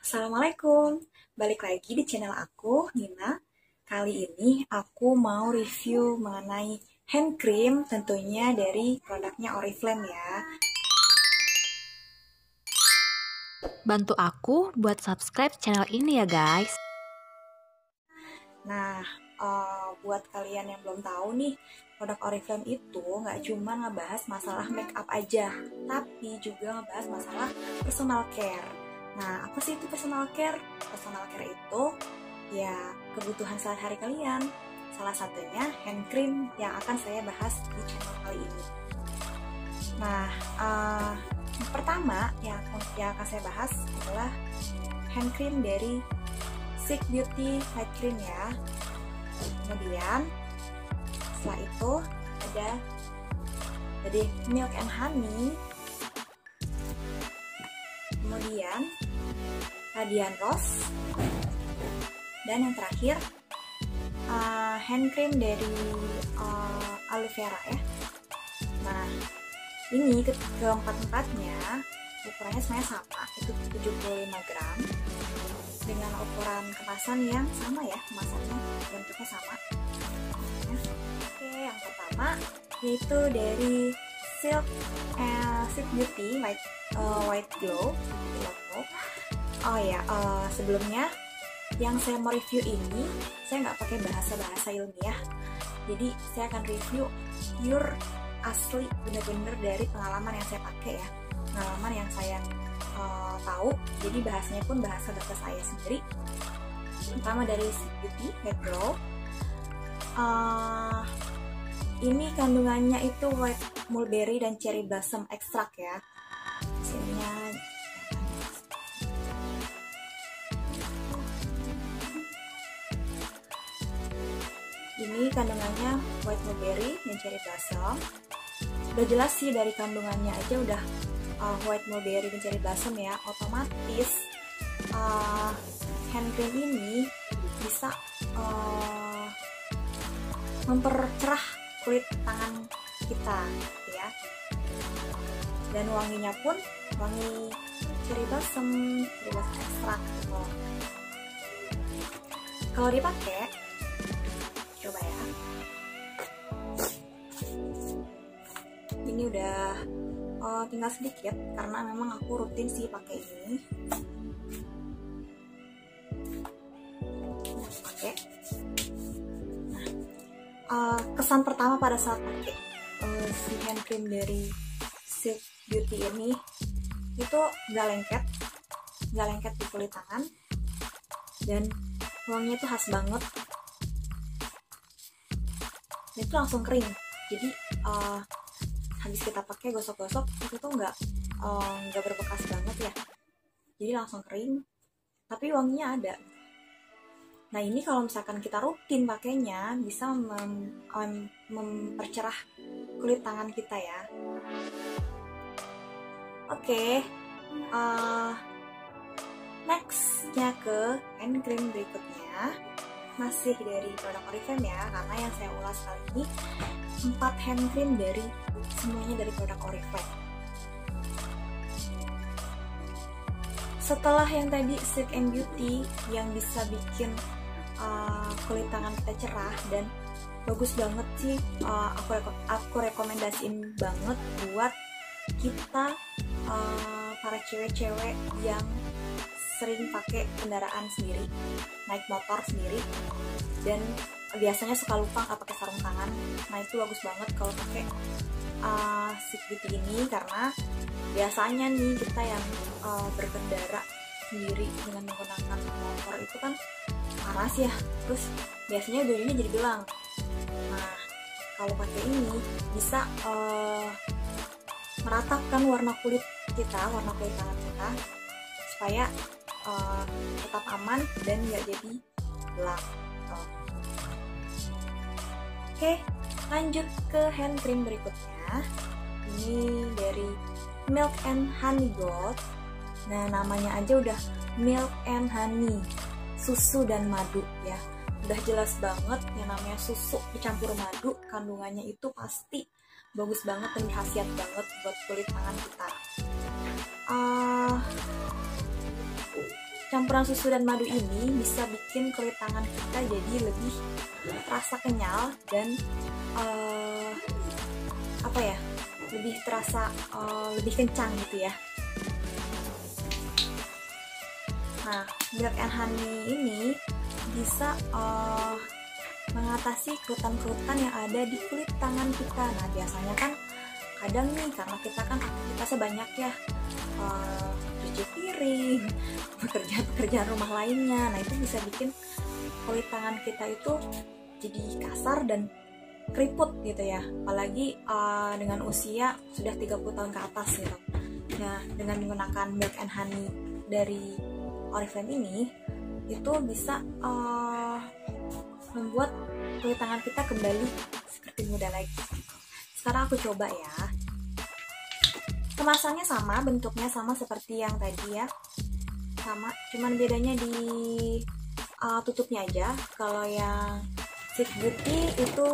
Assalamualaikum, balik lagi di channel aku, Nina. Kali ini aku mau review mengenai hand cream, tentunya dari produknya Oriflame ya. Bantu aku buat subscribe channel ini ya guys. Nah, buat kalian yang belum tahu nih, produk Oriflame itu nggak cuma ngebahas masalah make up aja, tapi juga ngebahas masalah personal care. Nah, apa sih itu personal care? Personal care itu ya kebutuhan sehari-hari kalian. Salah satunya hand cream yang akan saya bahas di channel kali ini. Nah, pertama yang akan saya bahas adalah hand cream dari Silk Beauty Night Cream ya. Kemudian setelah itu ada dari Milk and Honey. Kemudian Radiant Rose. Dan yang terakhir hand cream dari aloe vera ya. Nah, ini keempat-empatnya ukurannya sebenarnya sama, itu 75 gram dengan ukuran kemasan yang sama ya, kemasannya bentuknya sama. Oke, yang pertama yaitu dari Silk Beauty White Glow. Oh ya, sebelumnya yang saya mau review ini saya nggak pakai bahasa ilmiah, jadi saya akan review pure asli, bener-bener dari pengalaman yang saya pakai ya, pengalaman yang saya tahu, jadi bahasanya pun bahasa saya sendiri. Pertama dari Silk Beauty White Glow, ini kandungannya itu white mulberry dan cherry blossom extract ya. Sininya ini kandungannya white mulberry dan cherry blossom. Udah jelas sih dari kandungannya aja udah white mulberry dan cherry blossom ya, otomatis hand cream ini bisa mempercerah kulit tangan kita ya. Dan wanginya pun wangi cherry blossom extract gitu. Kalau dipakai, coba ya. Ini udah tinggal sedikit karena memang aku rutin sih pakai ini. Oke. Nah, kesan pertama pada saat pakai si hand cream dari Silk Beauty ini itu nggak lengket di kulit tangan, dan wanginya tuh khas banget. Itu langsung kering, jadi habis kita pakai gosok-gosok itu tuh nggak berbekas banget ya, jadi langsung kering tapi wanginya ada. Nah, ini kalau misalkan kita rutin pakainya bisa mempercerah kulit tangan kita ya. Oke, nextnya ke hand cream berikutnya, masih dari produk Oriflame ya, karena yang saya ulas kali ini 4 hand cream dari semuanya dari produk Oriflame. Setelah yang tadi Silk and Beauty yang bisa bikin kulit tangan kita cerah dan bagus banget sih, aku rekomendasiin banget buat kita para cewek-cewek yang sering pakai kendaraan sendiri, naik motor sendiri, dan biasanya suka lupa nggak pakai sarung tangan. Nah, itu bagus banget kalau pakai Silk Beauty ini, karena biasanya nih kita yang berkendara sendiri dengan menggunakan motor itu kan panas ya, terus biasanya durinya jadi belang. Nah, kalau pakai ini bisa meratapkan warna kulit tangan kita supaya tetap aman dan nggak jadi belang. Oke, lanjut ke hand cream berikutnya. Ini dari Milk and Honey Gold. Nah, namanya aja udah Milk and Honey, susu dan madu ya. Udah jelas banget yang namanya susu dicampur madu, kandungannya itu pasti bagus banget dan khasiat banget buat kulit tangan kita. campuran susu dan madu ini bisa bikin kulit tangan kita jadi lebih terasa kenyal dan lebih terasa lebih kencang gitu ya. Nah, milk and honey ini bisa mengatasi kerutan-kerutan yang ada di kulit tangan kita. Nah, biasanya kan kadang nih karena kita kan aktivitasnya banyak ya, cuci piring, pekerjaan rumah lainnya. Nah, itu bisa bikin kulit tangan kita itu jadi kasar dan keriput gitu ya, apalagi dengan usia sudah 30 tahun ke atas gitu. Nah, dengan menggunakan milk and honey dari Oriflame ini, itu bisa membuat kulit tangan kita kembali seperti muda lagi. Sekarang aku coba ya. Kemasannya sama, bentuknya sama seperti yang tadi ya, sama, cuman bedanya di tutupnya aja. Kalau yang Sweet Beauty itu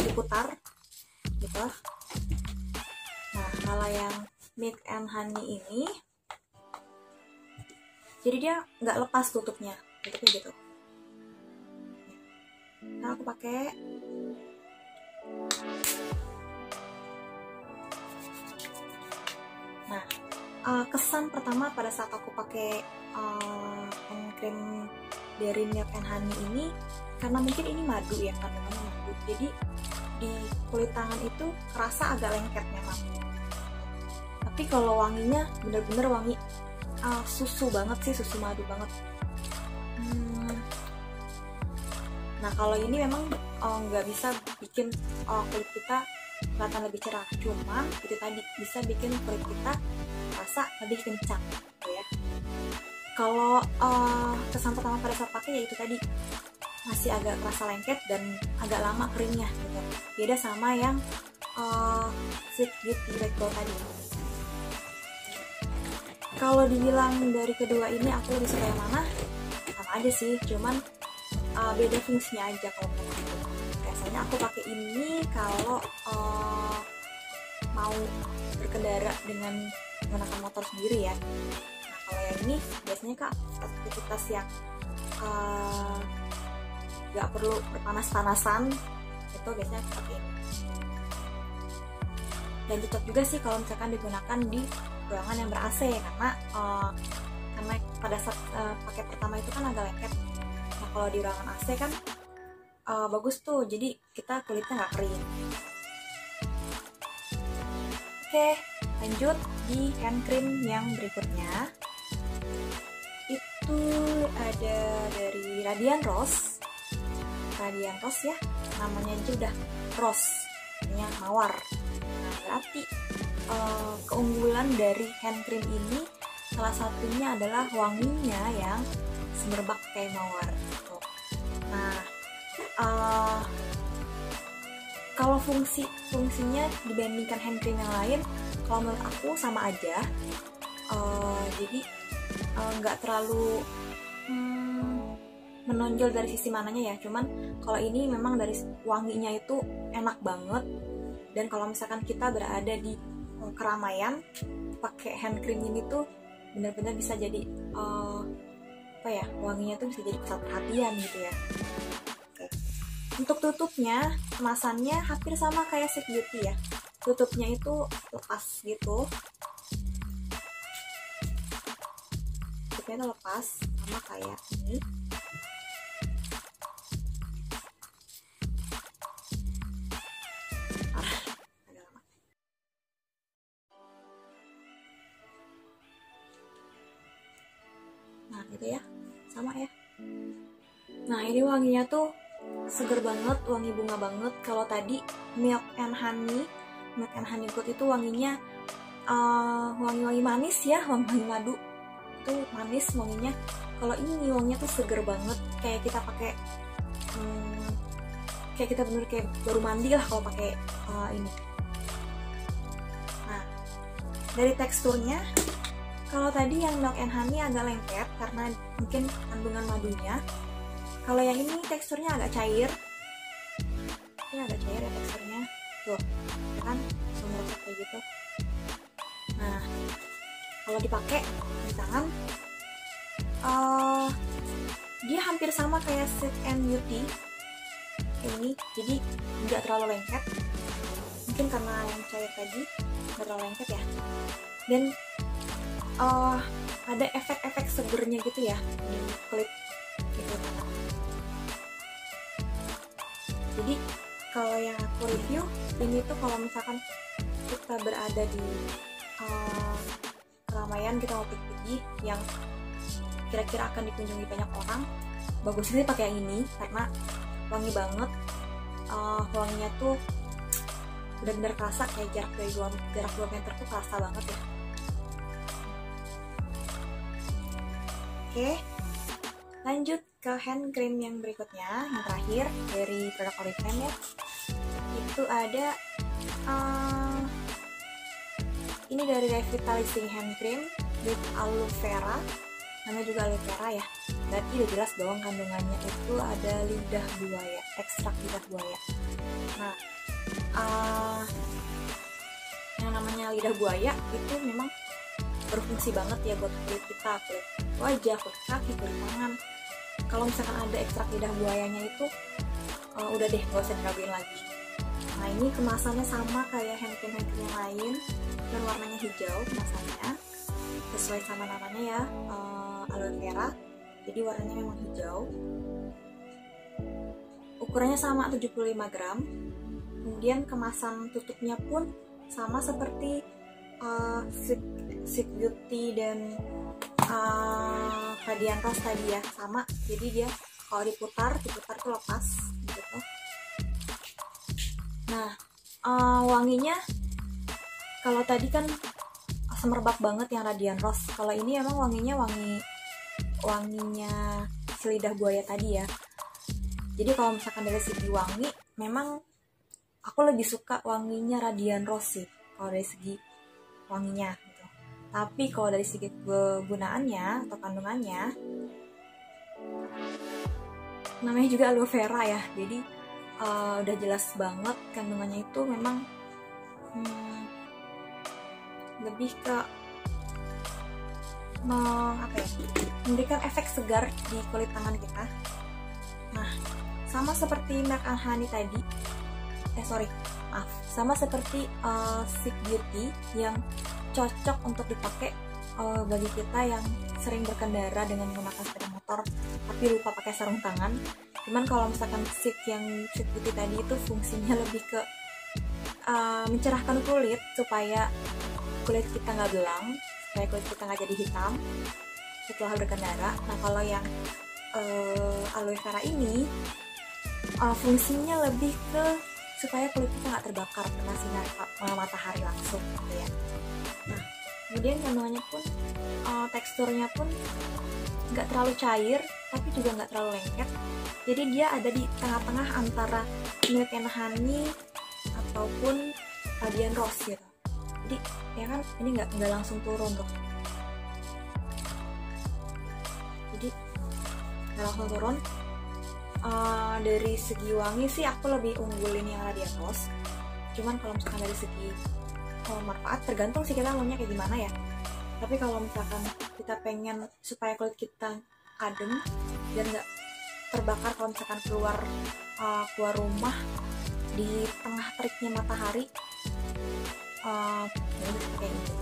diputar gitu. Nah, kalau yang Milk and Honey ini, jadi dia nggak lepas tutupnya gitu. Nah, aku pakai. Nah, kesan pertama pada saat aku pakai hand cream dari Milk and Honey ini, karena mungkin ini madu ya, kandungannya madu, jadi di kulit tangan itu kerasa agak lengket memang. Tapi kalau wanginya bener-bener wangi susu banget sih, susu madu banget. Nah, kalau ini memang nggak bisa bikin kulit kita kelihatan lebih cerah, cuma itu tadi bisa bikin kulit kita rasa lebih kencang gitu ya. Kalau kesan pertama pada saat pakai yaitu tadi masih agak terasa lengket dan agak lama keringnya gitu. Beda sama yang Sweet Beauty Red Glow tadi. Kalau dibilang dari kedua ini aku lebih suka yang mana? Sama aja sih, cuman beda fungsinya aja kalau menurut aku. Biasanya aku pakai ini kalau mau berkendara dengan menggunakan motor sendiri ya. Nah, kalau yang ini biasanya Kak aktivitas yang gak perlu berpanas-panasan itu biasanya pakai ini. Dan cocok juga sih kalau misalkan digunakan di ruangan yang ber-AC karena pada saat pakai pertama itu kan agak lengket. Nah, kalau di ruangan AC kan bagus tuh, jadi kita kulitnya nggak kering. Oke, lanjut di hand cream yang berikutnya. Itu ada dari Radiant Rose ya, namanya aja udah rose, artinya mawar. Nah, berarti keunggulan dari hand cream ini salah satunya adalah wanginya yang semerbak kayak mawar gitu. Nah, kalau fungsinya dibandingkan hand cream yang lain, kalau menurut aku sama aja. Jadi nggak terlalu menonjol dari sisi mananya ya, cuman kalau ini memang dari wanginya itu enak banget. Dan kalau misalkan kita berada di keramaian, pakai hand cream ini tuh benar-benar bisa jadi wanginya tuh bisa jadi pusat perhatian gitu ya. Oke. Untuk tutupnya, kemasannya hampir sama kayak Sweet Beauty ya, tutupnya itu lepas gitu, tutupnya itu lepas sama kayak ini. Nah, gitu ya, sama ya. Nah, ini wanginya tuh seger banget, wangi bunga banget. Kalau tadi Milk and Honey Gold itu wanginya wangi-wangi manis ya, wangi madu itu manis wanginya. Kalau ini wanginya tuh seger banget, kayak kita pakai kayak kita bener kayak baru mandi lah kalau pakai ini. Nah, dari teksturnya, kalau tadi yang Milk and Honey agak lengket karena mungkin kandungan madunya. Kalau yang ini teksturnya agak cair. Ini agak cair ya teksturnya. Tuh, kan semua kayak gitu. Nah, kalau dipakai di tangan dia hampir sama kayak Silk and Beauty ini, jadi nggak terlalu lengket, mungkin karena yang cair tadi nggak terlalu lengket ya, dan ada efek-efek segernya gitu ya di kulit gitu. Jadi kalau yang aku review ini tuh kalau misalkan kita berada di keramaian, kita mau pergi yang kira-kira akan dikunjungi banyak orang, bagus sih pakai yang ini karena wangi banget. Wanginya tuh benar-benar kerasa, kayak jarak 2 meter tuh kerasa banget ya. Oke, lanjut ke hand cream yang berikutnya, yang terakhir dari produk Oriflame ya. Itu ada ini dari Revitalizing Hand Cream with Aloe Vera, namanya juga aloe vera ya, berarti udah jelas dong kandungannya itu ada lidah buaya, ekstrak lidah buaya. Nah, yang namanya lidah buaya itu memang berfungsi banget ya buat kulit kita, kulit wajah, kulit kaki, kulit tangan. Kalau misalkan ada ekstrak lidah buayanya itu udah deh, gak usah diraguin lagi. Nah, ini kemasannya sama kayak hand cream yang lain dan warnanya hijau kemasannya, sesuai sama namanya ya, aloe vera, jadi warnanya memang hijau. Ukurannya sama 75 gram. Kemudian kemasan tutupnya pun sama seperti Silk Beauty dan Radiant Rose tadi ya, sama. Jadi dia kalau diputar tuh lepas gitu. Nah, wanginya kalau tadi kan semerbak banget yang Radiant Rose. Kalau ini emang wanginya si lidah buaya tadi ya. Jadi kalau misalkan dari segi wangi, memang aku lebih suka wanginya Radiant Rose sih kalau dari segi wanginya gitu. Tapi kalau dari segi kegunaannya atau kandungannya, namanya juga aloe vera ya, jadi udah jelas banget kandungannya itu memang lebih ke memberikan efek segar di kulit tangan kita. Nah, sama seperti Milk and Honey tadi, sama seperti Silk Beauty yang cocok untuk dipakai bagi kita yang sering berkendara dengan menggunakan sepeda motor tapi lupa pakai sarung tangan. Cuman kalau misalkan Silk Beauty tadi itu fungsinya lebih ke mencerahkan kulit supaya kulit kita nggak belang, supaya kulit kita nggak jadi hitam setelah berkendara. Nah, kalau yang aloe vera ini fungsinya lebih ke supaya kulit kita nggak terbakar kena sinar matahari langsung gitu ya. Nah, kemudian kandungannya pun teksturnya pun nggak terlalu cair tapi juga nggak terlalu lengket, jadi dia ada di tengah-tengah antara Milk and Honey ataupun Radiant Rose gitu. Jadi ya kan ini nggak langsung turun tuh, jadi nggak langsung turun. Dari segi wangi sih aku lebih unggulin yang Radiant Rose. Cuman kalau misalkan dari segi manfaat tergantung sih kita maunya kayak gimana ya. Tapi kalau misalkan kita pengen supaya kulit kita adem dan nggak terbakar kalau misalkan keluar rumah di tengah teriknya matahari, kayak gitu.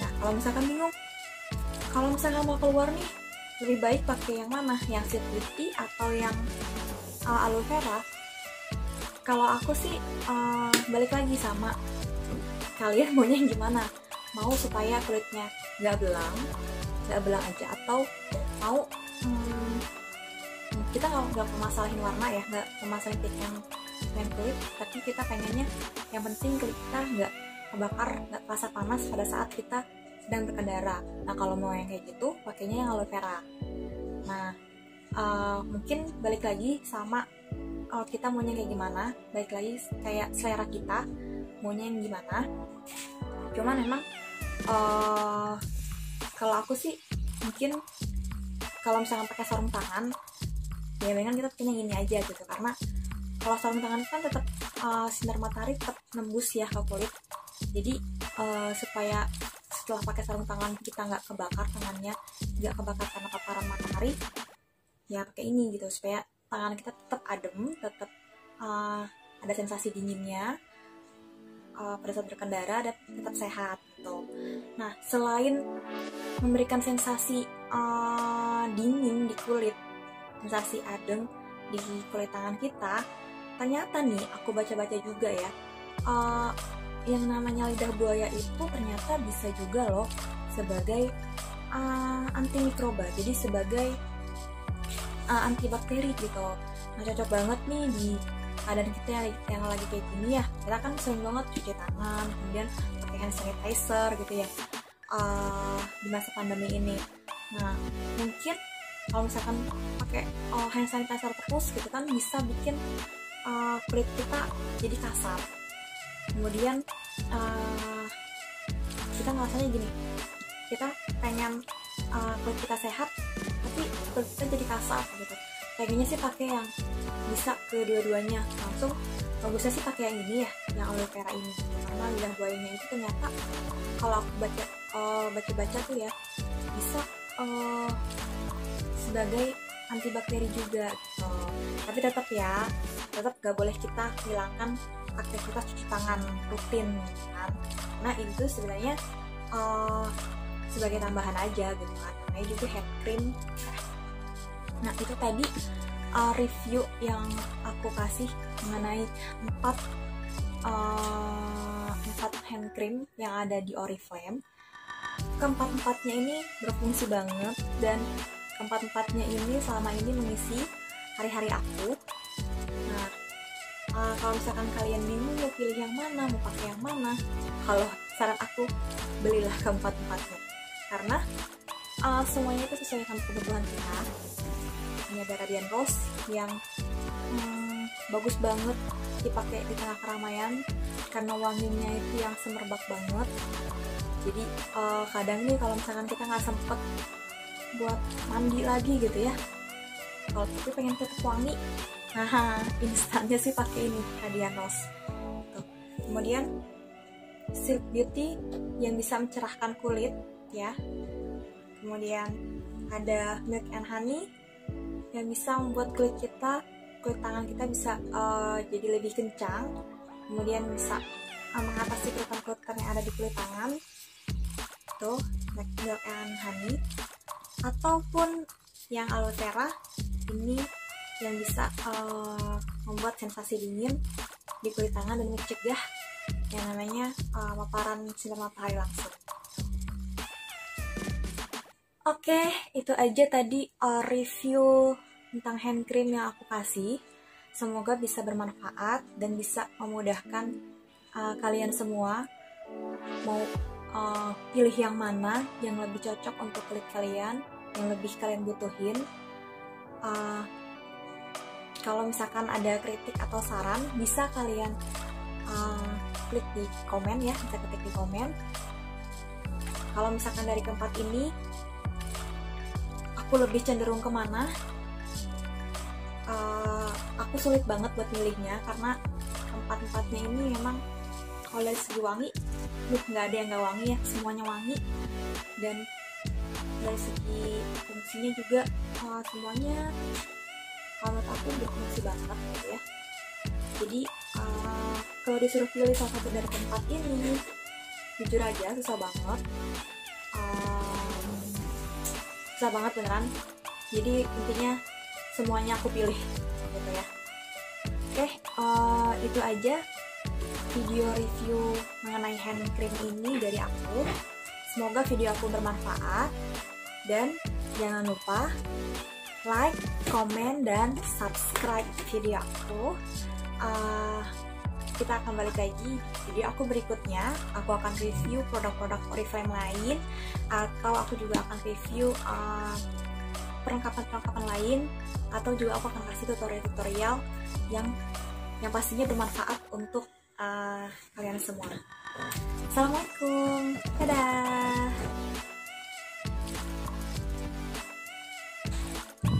Nah, kalau misalkan bingung, kalau misalkan mau keluar nih, lebih baik pakai yang mana? Yang Silk Beauty atau yang aloe vera? Kalau aku sih balik lagi sama kalian maunya yang gimana? Mau supaya kulitnya nggak belang aja, atau mau kita nggak memasalahin warna ya, nggak memasalahin pigmen kulit, tapi kita pengennya yang penting kulit kita nggak kebakar, nggak terasa panas pada saat kita sedang berkendara. Nah, kalau mau yang kayak gitu, pakainya yang aloe vera. Nah, mungkin balik lagi sama kita maunya kayak gimana, balik lagi kayak selera kita maunya yang gimana. Cuman memang kalau aku sih mungkin kalau misalkan pakai sarung tangan, ya memang kita pakainya gini aja gitu, karena kalau sarung tangan kan tetap sinar matahari tetap nembus ya ke kulit. Jadi supaya setelah pakai sarung tangan kita nggak kebakar tangannya, nggak kebakar karena paparan matahari, ya pakai ini gitu supaya tangan kita tetap adem, tetap ada sensasi dinginnya pada saat berkendara dan tetap sehat gitu. Nah, selain memberikan sensasi dingin di kulit, sensasi adem di kulit tangan kita, ternyata nih aku baca-baca juga ya, yang namanya lidah buaya itu ternyata bisa juga loh sebagai antimikroba, jadi sebagai antibakteri gitu. Nah, cocok banget nih di keadaan kita yang lagi kayak gini ya, kita kan sering banget cuci tangan, kemudian pakai hand sanitizer gitu ya di masa pandemi ini. Nah, mungkin kalau misalkan pakai hand sanitizer terus gitu kan bisa bikin kulit kita jadi kasar. Kemudian kita ngerasanya gini, kita pengen kulit kita sehat tapi kulit kita jadi kasar gitu. Kayaknya sih pakai yang bisa kedua-duanya langsung. Bagusnya sih pakai yang ini ya, yang aloe vera ini gitu. Karena lidah buayanya itu ternyata kalau aku baca-baca tuh ya bisa sebagai antibakteri juga gitu. Tapi tetap ya, tetap gak boleh kita hilangkan aktivitas cuci tangan rutin kan. Nah, itu sebenarnya sebagai tambahan aja gitu kan, namanya juga hand cream. Nah, itu tadi review yang aku kasih mengenai 4 hand cream yang ada di Oriflame. Keempat-empatnya ini berfungsi banget, dan keempat-empatnya ini selama ini mengisi hari-hari aku. Nah, kalau misalkan kalian bingung mau pilih yang mana, mau pakai yang mana, kalau saran aku, belilah keempat-empatnya, karena semuanya itu sesuai sama kebutuhan kita. Ini ada Radiant Rose yang bagus banget dipakai di tengah keramaian karena wanginya itu yang semerbak banget. Jadi kadang nih kalau misalkan kita nggak sempet buat mandi lagi gitu ya, kalau tapi pengen tetap wangi, nah instannya sih pakai ini Radiant Rose. Tuh. Kemudian Silk Beauty yang bisa mencerahkan kulit ya. Kemudian ada Milk and Honey yang bisa membuat kulit tangan kita bisa jadi lebih kencang. Kemudian bisa mengatasi kerutan-kerutan yang ada di kulit tangan. Tuh, Milk and Honey. Ataupun yang aloe vera ini yang bisa membuat sensasi dingin di kulit tangan dan mencegah yang namanya paparan sinar matahari langsung. Oke, itu aja tadi review tentang hand cream yang aku kasih. Semoga bisa bermanfaat dan bisa memudahkan kalian semua mau pilih yang mana yang lebih cocok untuk kulit kalian, yang lebih kalian butuhin. Kalau misalkan ada kritik atau saran, bisa kalian klik di komen ya, bisa ketik di komen. Kalau misalkan dari keempat ini aku lebih cenderung kemana, aku sulit banget buat milihnya karena keempat-empatnya ini memang kalau dari segi wangi, nggak ada yang nggak wangi ya, semuanya wangi. Dan dari segi fungsinya juga semuanya kalau menurut aku berfungsi banget gitu ya. Jadi kalau disuruh pilih salah satu dari keempat ini, jujur aja susah banget. Susah banget beneran. Jadi intinya semuanya aku pilih gitu ya. Oke, itu aja video review mengenai hand cream ini dari aku. Semoga video aku bermanfaat, dan jangan lupa like, komen, dan subscribe video aku. Kita akan balik lagi video aku berikutnya. Aku akan review produk-produk Oriflame lain, atau aku juga akan review perlengkapan-perlengkapan lain, atau juga aku akan kasih tutorial-tutorial yang pastinya bermanfaat untuk kalian semua. Assalamualaikum, dadah.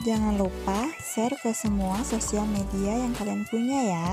Jangan lupa share ke semua sosial media yang kalian punya ya.